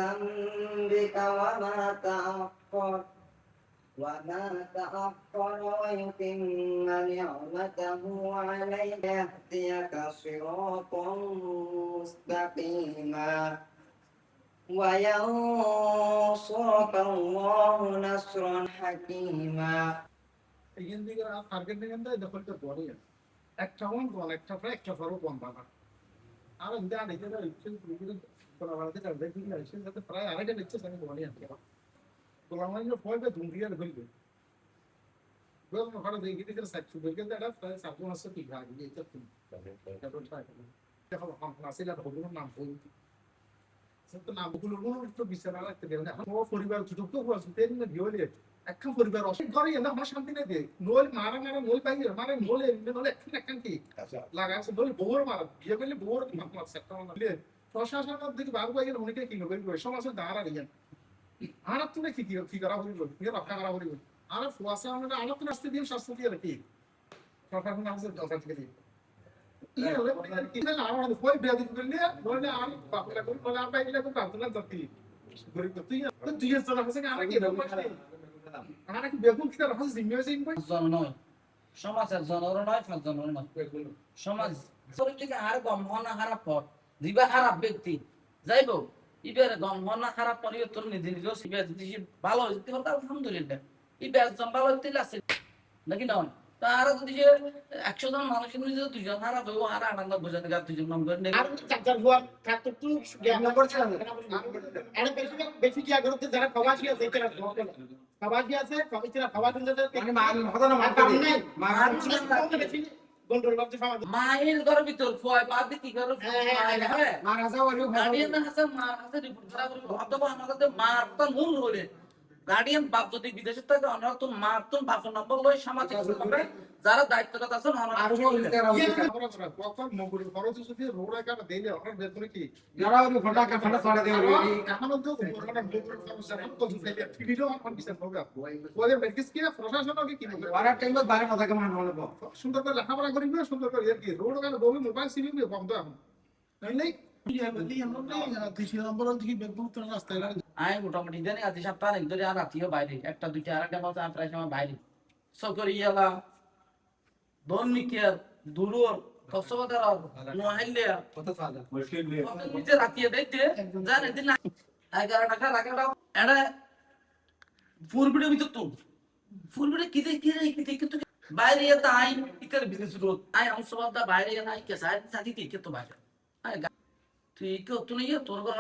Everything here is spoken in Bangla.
بذنبك وما تأخر ويتم نعمته عليك يهديك صراطا مستقيما وينصرك الله نصرا حكيما. এখান থেকে টার্গেট নিয়ে কিন্তু দখল করতে পারি একটা ওয়ান বল একটা প্রায় একটা ফরো কম বাবা আর ইন্দা আইতে না ইচ্ছে পুরো কোলা বাড়াতে কাটবে কি না ইচ্ছে সাথে প্রায় আরেকটা ইচ্ছে সানি বলি আছে কোলা মানে ফয়টা দুনিয়ার হইবে বল না ফড়া দেখি দেখে সাকসু বলকে দাঁড়া প্রায় 7 মাস ঠিক ভাগ দিয়ে এটা তুমি এটা ট্রাই করো দেখো হাম আসলে হলো নাম বই তো নামগুলো তো বিচারা রাখতে দেবে না ও পরিবার ছোট তো আছে তেন না ভিওলে একটা পরিবার অসুখ করে না আমার শান্তি নেই দে নোল মারা নোল পাই মানে নোল এমনি নোল একখান কি লাগাছে নোল বোর মারা বিয়ে করলে বোর মাছ একটা মানে প্রশাসনের দিকে বাবু পাই অনেকে কি হবে সমাজে দাঁড়া গেলেন আর তুমি কি করা হইব কি রক্ষা করা হইব আর ফুয়াশা আমরা আর তুমি শাস্তি দিয়ে শাস্তি দিয়ে রাখি প্রশাসন আমাদের দরকার থেকে দিই ইয়ে হলে কি না আর কই বেয়াদি করলে বলে আর বাপলা করে বলে আমরা এগুলা তো প্রার্থনা করতে গরিব তো তুই তো তুই এর জন্য আছে আর কি আর কি বেগুন কি রাখছ জিম্মেও জিম কই জন নয় সমাজের জনর নয় ফাজনের নয় সমাজ পরিচিত আর গমহনা খারাপ পথ দিবা খারাপ ব্যক্তি যাইব ইবের গমহনা খারাপ পরিবর্তন নিজে নিজে সিবে যদি ভালো হইতে পারে আলহামদুলিল্লাহ ইবের জন ভালো হইতে আছে নাকি না তার যদি 100 জন মানুষের মধ্যে দুজন খারাপ হইব আর আনন্দ বোঝাতে গা দুজন নাম করে আর চাচার বুয়া কাটতে তো জ্ঞান করছে আর বেশি বেশি কি আগরতে যারা প্রবাসী আছে তারা প্রবাসী আছে কবিতরা প্রবাসী মানে মান হতো না মান নাই মান বেশি গন্ডল লাগছে সমাজ মাইল ঘর ভিতর ফয় বাদ কি করো মার হাসা ওই গার্ডিয়ান হাসা মার হাসা রিপোর্ট করা করব অথবা আমাদের মার তো মূল হলে গার্ডিয়ান বাপ যদি বিদেশে থাকে আমরা তো মার তো বাপের নম্বর লই সামাজিক ভাবে যারা দায়িত্বরত আছেন আর কখন মগুর খরচ যদি রোড়া কাটা দেইলে আপনার বেতনে কি যারা ওই ফটা কা ফটা ছড়া দেবে এখন তো মানে মগুর খরচ এখন তো ফেলে ফিডিলো এখন বিচার হবে ওই মেডিকেল কি প্রশাসন কি কিনবে ওরা টাইমে বাইরে কথা কে মান হলো সুন্দর করে লেখাপড়া করিবে সুন্দর করে আর কি রোড কাটা বমি মোবাইল সিবিবি বন্ধ এখন নাই আই মোটামুটি জানি আজ সপ্তাহ এক ধরে আর রাতিও বাইরে একটা দুইটা আর একটা বাজে প্রায় সময় বাইরে সকরি ইয়ালা দন্নিকের দূরর কসবাদার নোহাইলিয়া কত সাদা মুশকিল নিচে রাতিয়ে দেইতে জানে দিন 11 টাকা রাখাটা এডা ফুরবিড়ে ভিতর তো ফুরবিড়ে কি কিন্তু বাইরে এটা আই ইকার বিজনেস রোড আই অংশবাদা বাইরে নাই কে সাথে সাথে কি তো বাইরে তুই কেউ তুই তোর ঘর